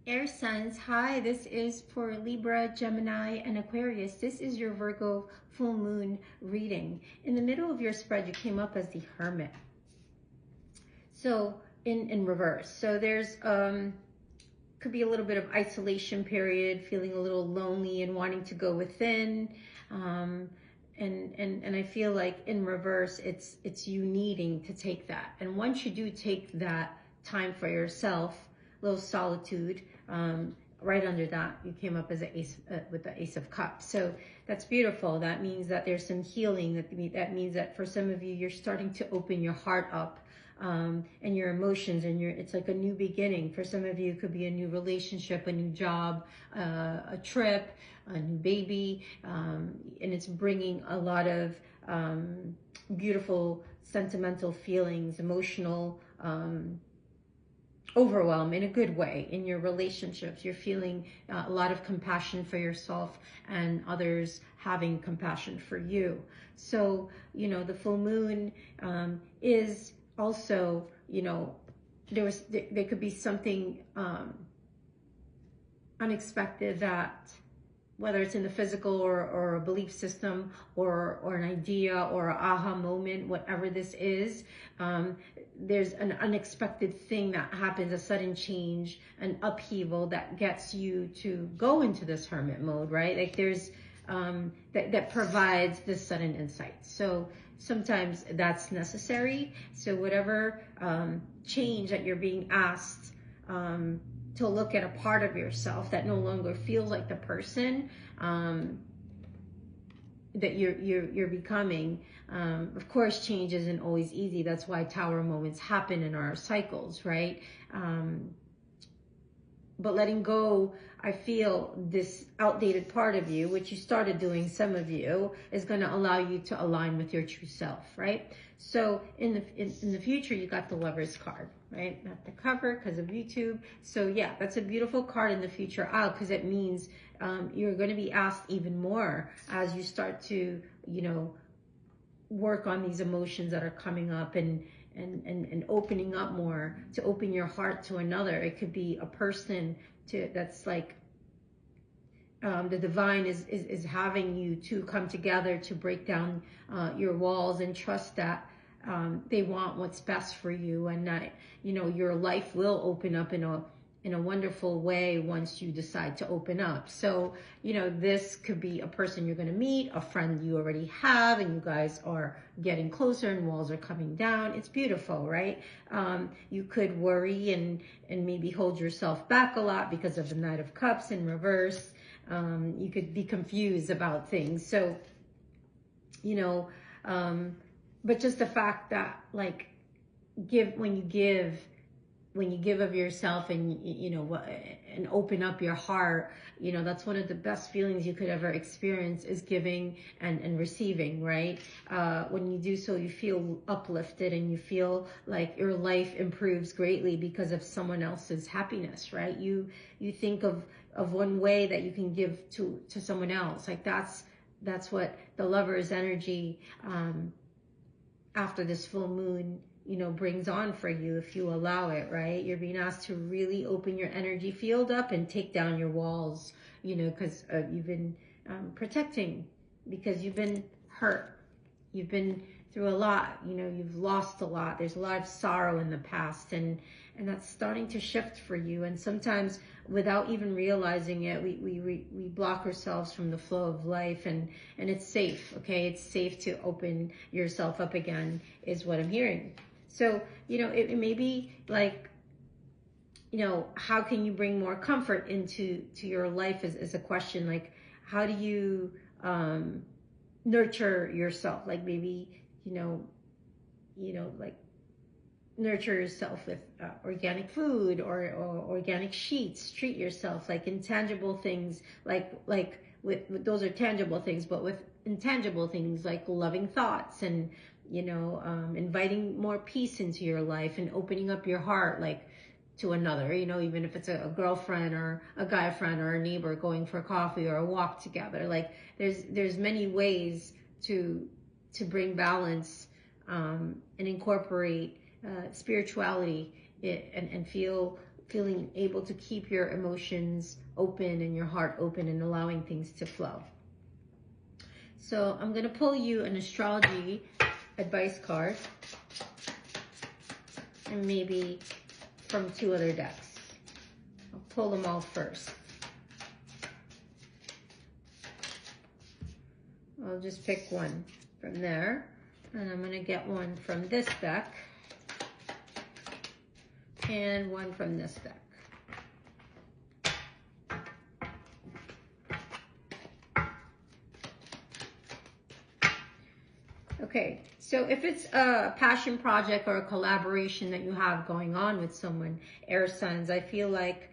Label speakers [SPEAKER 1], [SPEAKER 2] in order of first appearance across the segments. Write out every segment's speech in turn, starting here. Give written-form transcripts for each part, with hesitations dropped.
[SPEAKER 1] Air signs, hi, this is for Libra, Gemini, and Aquarius. This is your Virgo full moon reading. In the middle of your spread, you came up as the Hermit. So in reverse. So there's could be a little bit of isolation period, feeling a little lonely and wanting to go within. And I feel like in reverse, it's you needing to take that. And once you do take that time for yourself, little solitude, right under that, you came up as an ace with the Ace of Cups. So that's beautiful. That means that there's some healing. That means that for some of you, you're starting to open your heart up, and your emotions, and it's like a new beginning. For some of you, it could be a new relationship, a new job, a trip, a new baby, and it's bringing a lot of beautiful, sentimental feelings, emotional overwhelm in a good way in your relationships. You're feeling a lot of compassion for yourself and others having compassion for you. So, the full moon is also, there could be something unexpected, that whether it's in the physical or a belief system or an idea or an aha moment, whatever this is, there's an unexpected thing that happens, a sudden change, an upheaval that gets you to go into this hermit mode, right? Like there's that provides this sudden insight. So sometimes that's necessary. So whatever change that you're being asked to look at a part of yourself that no longer feels like the person that you're becoming. Of course, change isn't always easy. That's why tower moments happen in our cycles, right? But letting go, I feel this outdated part of you, which you started doing, some of you, is going to allow you to align with your true self, right? So in the future, you got the Lover's card, right? Not the cover because of YouTube. So yeah, that's a beautiful card in the future out, because it means you're going to be asked even more as you start to, work on these emotions that are coming up, and opening up more, to open your heart to another. It could be a person that's like the divine is having you to come together to break down your walls and trust that they want what's best for you, and that your life will open up in a wonderful way once you decide to open up. So this could be a person you're going to meet, a friend you already have, and you guys are getting closer and walls are coming down. It's beautiful, right? You could worry and maybe hold yourself back a lot because of the Knight of Cups in reverse. You could be confused about things. So but just the fact that, like, when you give of yourself, and and open up your heart, that's one of the best feelings you could ever experience, is giving and receiving, right? When you do so, you feel uplifted, and you feel like your life improves greatly because of someone else's happiness, right? You think of one way that you can give to someone else. Like that's what the Lover's energy after this full moon brings on for you, if you allow it, right? You're being asked to really open your energy field up and take down your walls, because you've been protecting, because you've been hurt. You've been through a lot, you've lost a lot. There's a lot of sorrow in the past, and that's starting to shift for you. And sometimes without even realizing it, we block ourselves from the flow of life, and it's safe, okay? It's safe to open yourself up again, is what I'm hearing. So, it may be like, how can you bring more comfort into your life is a question. Like, how do you nurture yourself? Like maybe, like nurture yourself with organic food or organic sheets. Treat yourself like intangible things, like with those are tangible things, but with intangible things like loving thoughts, and inviting more peace into your life, and opening up your heart, like to another, even if it's a girlfriend or a guy friend or a neighbor, going for coffee or a walk together. Like there's many ways to bring balance and incorporate spirituality and feel feeling able to keep your emotions open and your heart open and allowing things to flow. So I'm going to pull you an astrology advice card, and maybe from 2 other decks. I'll pull them all first. I'll just pick one from there, and I'm going to get one from this deck and one from this deck. Okay, so if it's a passion project or a collaboration that you have going on with someone, air signs, I feel like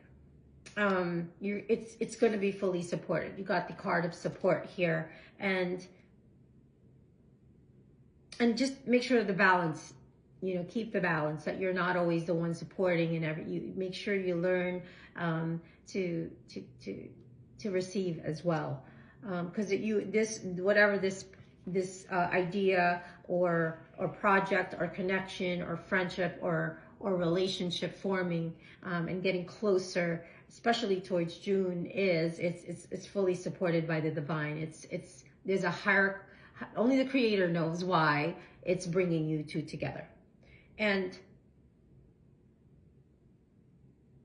[SPEAKER 1] it's going to be fully supported. You got the card of support here, and just make sure the balance, keep the balance, that you're not always the one supporting, and you make sure you learn to receive as well, because whatever this idea or project or connection or friendship or relationship forming and getting closer, especially towards June, it's fully supported by the divine. There's a higher, only the creator knows why it's bringing you two together. And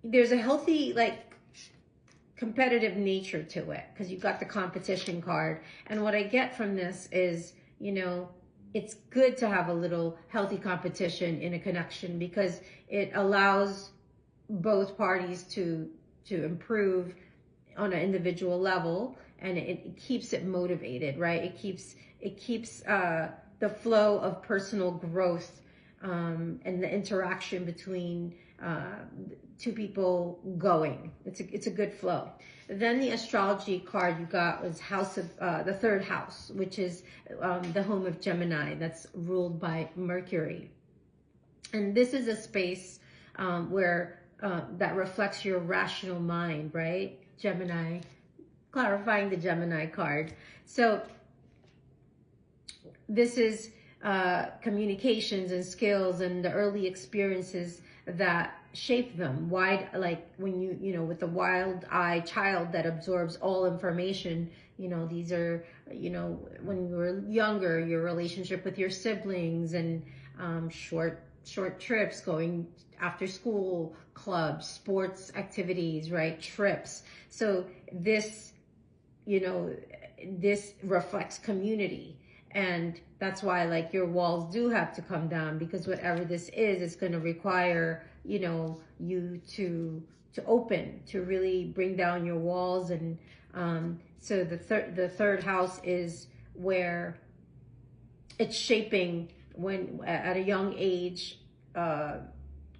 [SPEAKER 1] there's a healthy, competitive nature to it, because you've got the competition card. And what I get from this is, it's good to have a little healthy competition in a connection, because it allows both parties to improve on an individual level, and it keeps it motivated, right? It keeps the flow of personal growth and the interaction between two people going. It's a good flow. Then the astrology card you got was house of the 3rd house, which is the home of Gemini, that's ruled by Mercury. And this is a space where that reflects your rational mind, right? Gemini, clarifying the Gemini card. So this is communications and skills and the early experiences that shape them. When with the wild eye child that absorbs all information, these are, when you were younger, your relationship with your siblings, and short trips, going after school clubs, sports activities, right? Trips. So this, this reflects community. And that's why, your walls do have to come down, because whatever this is, it's going to require, you to open, to really bring down your walls. And so the 3rd house is where it's shaping, when at a young age,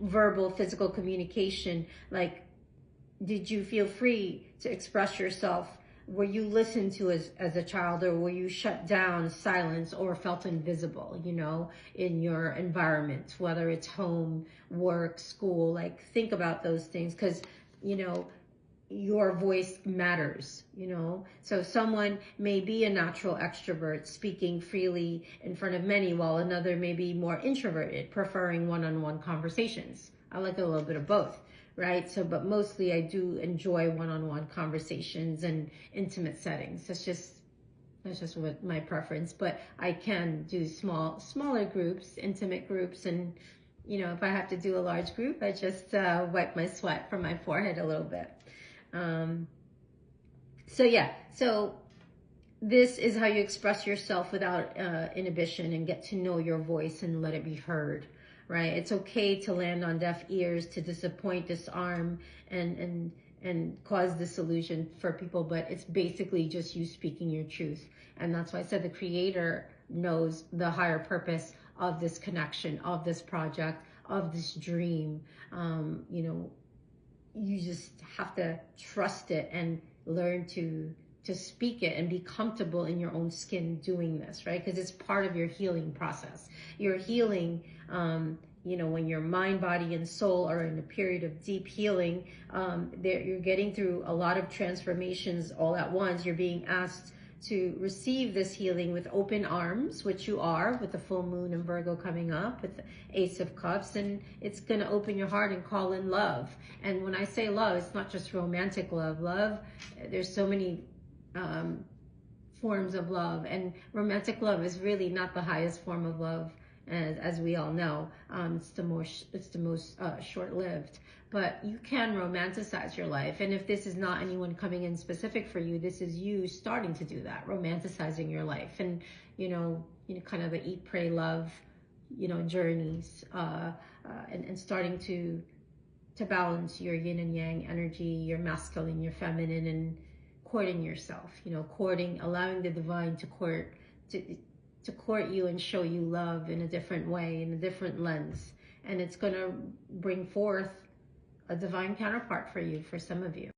[SPEAKER 1] verbal, physical communication. Did you feel free to express yourself? Were you listened to as a child, or were you shut down, silenced, or felt invisible, in your environment, whether it's home, work, school? Think about those things, because, your voice matters, So someone may be a natural extrovert, speaking freely in front of many, while another may be more introverted, preferring one-on-one conversations. I like a little bit of both. Right? But mostly I do enjoy one-on-one conversations and intimate settings. That's just what my preference. But I can do smaller groups, intimate groups, and if I have to do a large group, I just wipe my sweat from my forehead a little bit. So this is how you express yourself without inhibition, and get to know your voice and let it be heard. Right? It's okay to land on deaf ears, to disappoint, disarm, and cause disillusion for people, but it's basically just you speaking your truth. And that's why I said the creator knows the higher purpose of this connection, of this project, of this dream. You just have to trust it and learn to speak it and be comfortable in your own skin doing this, right? Because it's part of your healing process. Your healing, when your mind, body, and soul are in a period of deep healing, you're getting through a lot of transformations all at once. You're being asked to receive this healing with open arms, which you are, with the full moon in Virgo coming up, with the Ace of Cups, and it's going to open your heart and call in love. And when I say love, it's not just romantic love. Love, there's so many forms of love, and romantic love is really not the highest form of love, as we all know. It's the most short-lived. But you can romanticize your life, and if this is not anyone coming in specific for you, this is you starting to do that, romanticizing your life, and kind of the eat, pray, love, journeys, and starting to balance your yin and yang energy, your masculine, your feminine, and courting yourself, allowing the divine to court you and show you love in a different way, in a different lens. And it's going to bring forth a divine counterpart for you, for some of you.